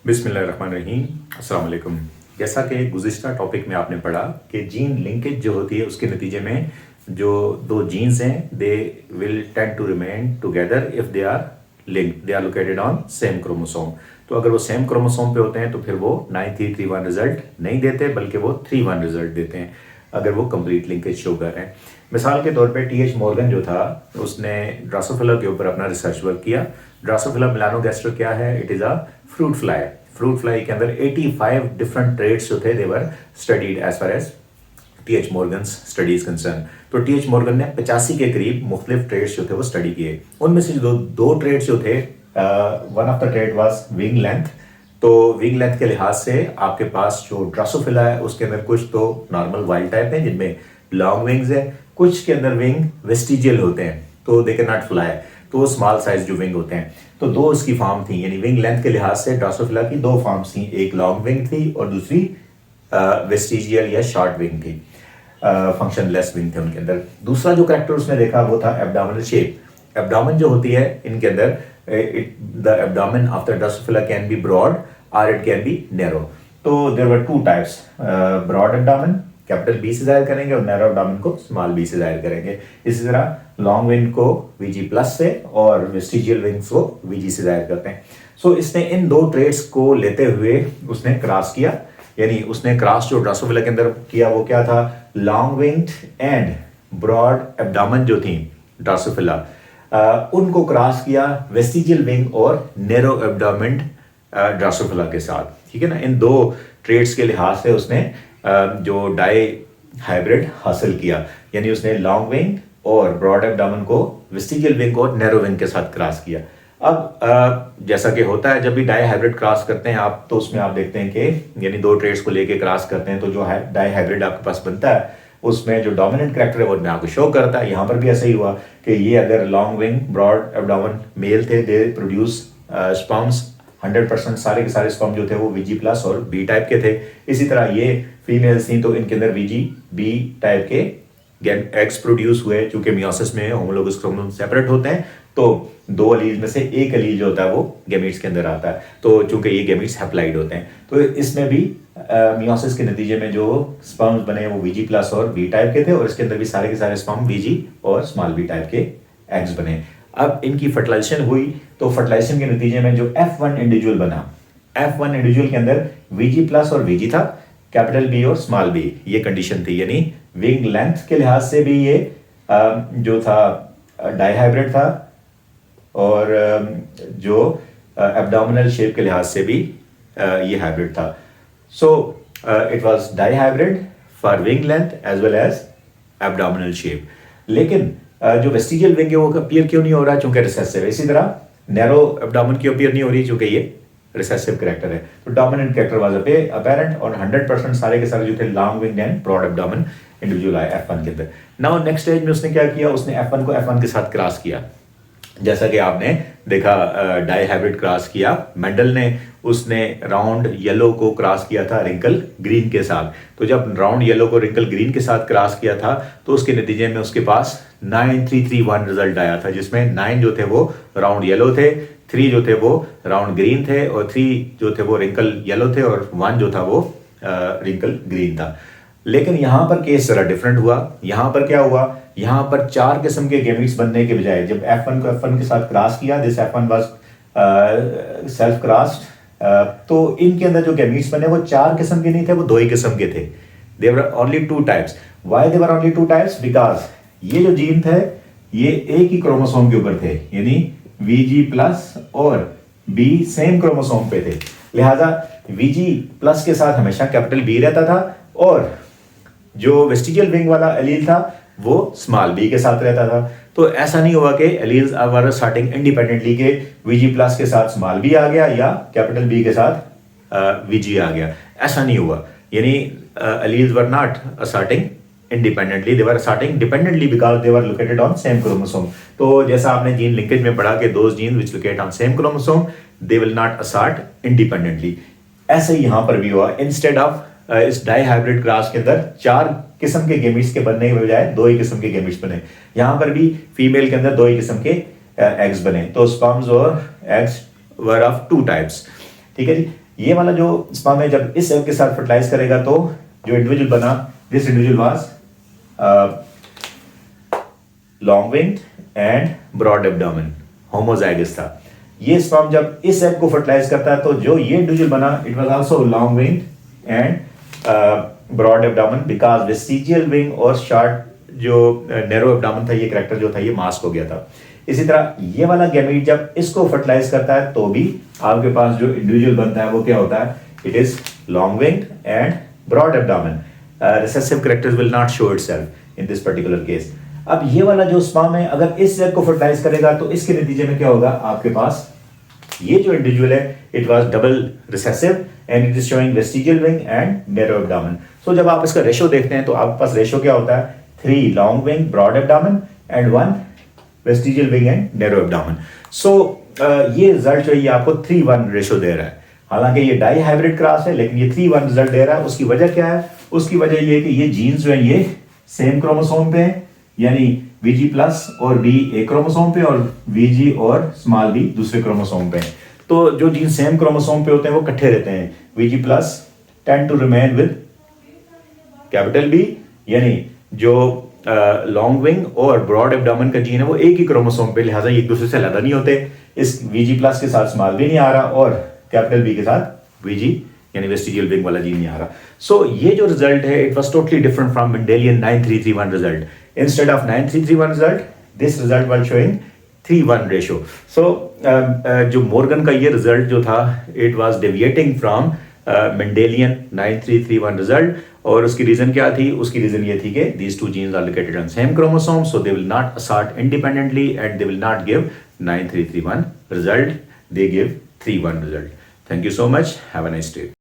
बिस्मिल्लाहिर्रहमानिर्रहीम, अस्सलाम वालेकुम। जैसा कि गुज़िश्ता टॉपिक में आपने पढ़ा कि जीन लिंकेज जो होती है उसके नतीजे में जो दो जीन्स हैं they will tend to remain together if they are linked, they are located on same chromosome. तो अगर वो सेम क्रोमोसोम पे होते हैं तो फिर वो 9331 रिजल्ट नहीं देते बल्कि वो 31 रिजल्ट देते हैं अगर वो कंप्लीट लिंकेज शो कर रहे हैं। मिसाल के तौर पे टी.एच. मॉर्गन जो था उसने ड्रोसोफिला के ऊपर अपना रिसर्च वर्क किया। ड्रोसोफिला मेलानोगैस्टर क्या है? It is a fruit fly. Fruit fly के अंदर 85 डिफरेंट ट्रेड्स जो थे they were studied as far as T H. Morgan's studies concern. तो टी.एच. मॉर्गन ने 85 के करीब मुख्तलिफ ट्रेड्स जो थे वो स्टडी किए। उनमें से दो ट्रेड्स जो थे, one of the trade was wing length. तो विंग लेंथ के लिहाज से आपके पास जो ड्रोसोफिला है उसके अंदर कुछ तो नॉर्मल वाइल्ड टाइप है जिनमें लॉन्ग विंग्स है, कुछ के अंदर विंग वेस्टिजियल होते हैं तो दे कैन नॉट फ्लाई, तो वो स्मॉल साइज जो विंग होते हैं। तो दो इसकी फॉर्म थी, यानी विंग लेंथ के लिहाज से ड्रोसोफिला की दो फॉर्म्स थी, एक लॉन्ग विंग थी और दूसरी वेस्टिजियल या शॉर्ट विंग थी, फंक्शनलेस विंग थे उनके अंदर। दूसरा जो करेक्टर उसने देखा वो था एब्डोमिनल शेप। एब्डोमेन जो होती है इनके अंदर, the abdomen of the drosophila can be broad और इट कैन बी नैरो। तो there were two types, broad abdomen capital B से जाहिर करेंगे और नैरो एब्डोमेन को स्मॉल बी से जाहिर करेंगे। इसी तरह लॉन्ग विंग को वीजी प्लस से और वेस्टिजियल विंग्स को वीजी से जाहिर करते हैं। सो इसने इन दो ट्रेड्स को लेते हुए उसने क्रॉस किया, यानी उसने क्रॉस जो ड्रोसोफिला के अंदर किया वो क्या था? Long winged and broad abdomen जो थी ड्रोसोफिला, उनको क्रॉस किया वेस्टिजियल विंग और नैरो एब्डोमेन ड्रोसोफिला के साथ। ठीक है ना, इन दो ट्रेड्स के लिहाज से उसने जो डाई हाइब्रिड हासिल किया, यानी उसने लॉन्ग विंग और ब्रॉड एब्डोमेन को वेस्टिजियल विंग और नैरो विंग के साथ क्रॉस किया। अब जैसा कि होता है जब भी डाई हाइब्रिड क्रॉस करते हैं आप, तो उसमें आप देखते हैं कि यानी दो ट्रेड्स को लेके क्रॉस करते हैं तो जो डाई हाइब्रिड आपके पास बनता है उसमें जो डोमिनेंट कैरेक्टर है वो मैं आपको शो करता है। यहाँ पर भी ऐसा ही हुआ कि ये अगर long wing broad abdomen male थे, दे प्रोड्यूस स्पर्म्स 100%, सारे के सारे स्पर्म जो थे वो वीजी प्लस और बी टाइप के थे। इसी तरह ये फीमेल्स थी तो इनके अंदर वीजी बी टाइप के एग्स प्रोड्यूस हुए। चूंकि मियोसिस में होमोलोगस क्रोमोसोम सेपरेट होते हैं तो दो अलील में से एक अलील जो होता है वो गैमीट्स के अंदर आता है, तो चूंकि ये गैमीट्स हैप्लाइड होते हैं तो इसमें भी मियोसिस के नतीजे में जो स्पर्म्स बने वो वीजी प्लस और बी टाइप के थे और इसके अंदर भी सारे के सारे स्पर्म वीजी और स्मॉल बी टाइप के एग्स बने। अब इनकी फर्टिलाइजेशन हुई तो फर्टिलाइजेशन के नतीजे में जो F1 इंडिविजुअल बना, F1 इंडिविजुअल के अंदर वीजी प्लस और वीजी था, कैपिटल बी और स्मॉल बी, ये कंडीशन थी। यानी विंग लेंथ के लिहाज से भी ये जो था डाईहाइब्रिड था और जो एब्डोमिनल शेप के लिहाज से भी ये हाइब्रिड था। So it was dihybrid for wing length as well as abdominal shape. लेकिन जो वेस्टिजियल विंग है वो अपीयर क्यों नहीं हो रहा? चूंकि रिसेसिव है। इसी तरह नैरो एब्डोमेन की अपीयर नहीं हो रही चूंकि ये रिसेसिव कैरेक्टर है। तो डोमिनेंट कैरेक्टर वाज अपैरेंट और 100% सारे के सारे जो थे long wing and broad abdomen individual आए F1 के अंदर। नाउ नेक्स्ट स्टेज में उसने क्या किया? उसने F1 को F1 के साथ क्रॉस किया, जैसा कि आपने देखा डाई हाइब्रिड क्रॉस किया मेंडल ने। उसने राउंड येलो को क्रॉस किया था रिंकल ग्रीन के साथ। तो जब राउंड येलो को रिंकल ग्रीन के साथ क्रॉस किया था तो उसके नतीजे में उसके पास 9331 रिजल्ट आया था, जिसमें 9 जो थे वो राउंड येलो थे, 3 जो थे वो राउंड ग्रीन थे और 3 जो थे वो रिंकल येलो थे और 1 जो था वो रिंकल ग्रीन था। लेकिन यहां पर केस जरा डिफरेंट हुआ। यहां पर क्या हुआ? यहां पर 4 किस्म के गैमीट्स बनने के बजाय जब F1 को F1 के साथ क्रॉस किया, this F1 was self crossed, तो इनके अंदर जो गैमीट्स बने वो 4 किस्म के नहीं थे, वो 2 ही किस्म के थे। They were only 2 types. Why they were only 2 types? Because ये जो जीन थे ये एक ही क्रोमोसोम के ऊपर थे, यानी वीजी प्लस और बी सेम क्रोमोसोम पे थे। लिहाजा वीजी प्लस के साथ हमेशा कैपिटल बी रहता था और जो वेस्टिजियल विंग वाला एलील था वो स्मॉल बी के साथ रहता था। तो ऐसा नहीं हुआ कि एलील्स आर स्टार्टिंग इंडिपेंडेंटली के वीजी प्लस के साथ स्मॉल बी आ गया या कैपिटल बी के साथ वीजी आ गया, ऐसा नहीं हुआ। यानी alleles were not starting independently, they were starting dependently because they were located on same chromosome. तो जैसा आपने जीन लिंकेज में पढ़ा कि those gene which locate on same chromosome they will not start independently, ऐसे ही यहां पर भी हुआ। इंस्टेड ऑफ इस डाई हाइब्रिड क्रॉस के अंदर 4 किस्म के गैमीट्स के बनने के बजाय 2 ही किस्म के गैमीट्स बने। यहां पर भी फीमेल के अंदर 2 ही किस्म के एग्स बने। तो स्पर्म्स और एग्स वर ऑफ 2 टाइप्स। ठीक है जी। ये वाला जो स्पर्म है जब इस एग के साथ फर्टिलाइज करेगा तो जो इंडिविजुअल बना, this individual was long winged and broad abdomen, homozygous था। ये स्पर्म जब इस एग को फर्टिलाइज करता है तो जो ये इंडिविजुअल बना, it was also long winged and broad abdomen because vestigial wing और शॉर्ट जो नैरो एब्डोमेन था, ये कैरेक्टर जो था ये मास्क हो गया था। इसी तरह ये वाला गैमीट जब इसको फर्टिलाइज करता है तो भी आपके पास जो इंडिविजुअल बनता है वो क्या होता है, it is long winged and broad abdomen. Recessive characters will not show itself in this particular case. अब ये वाला जो स्पर्म है अगर इस एग को फर्टिलाइज करेगा तो इसके नतीजे में क्या होगा, आपके पास ये जो इंडिविजुअल है it was double recessive and it is showing vestigial wing and narrow abdomen. So जब आप इसका रेशो देखते हैं तो आपके पास रेशो क्या होता है, 3 long wing broad abdomen and 1 vestigial wing and narrow abdomen. So ये रिजल्ट जो है ये आपको 3:1 रेशो दे रहा है। हालांकि ये डाई हाइब्रिड क्रॉस है लेकिन ये 3:1 रिजल्ट दे रहा है। उसकी वजह क्या है, उसकी वजह ये है कि ये जीन्स जो है ये सेम क्रोमोसोम पे है, यानी VG प्लस और B एक क्रोमोसोम पे और VG और स्मॉल b दूसरे क्रोमोसोम पे। तो जो जीन सेम क्रोमोसोम पे होते हैं वो इकट्ठे रहते हैं। VG plus tend to remain with capital B, यानी जो लॉन्ग विंग और ब्रॉड एब्डोमेन का जीन है वो एक ही क्रोमोसोम पे, लिहाजा एक दूसरे से अलग नहीं होते। इस VG प्लस के साथ स्मॉल b नहीं आ रहा और कैपिटल B के साथ VG यानी वेस्टिजियल विंग वाला जीन नहीं आ रहा। सो ये जो रिजल्ट है it was totally different from Mendelian 9331 result. Instead of 9331 result, this result was showing 3:1 ratio. So जो मॉर्गन का ये रिजल्ट जो था it was deviating from Mendelian 9331 result। और उसकी रीजन क्या थी, उसकी रीजन ये थी कि these two genes are located on same chromosome, so they will not assort independently and they will not give 9331 result, they give 3:1 result. Thank you so much, have a nice day.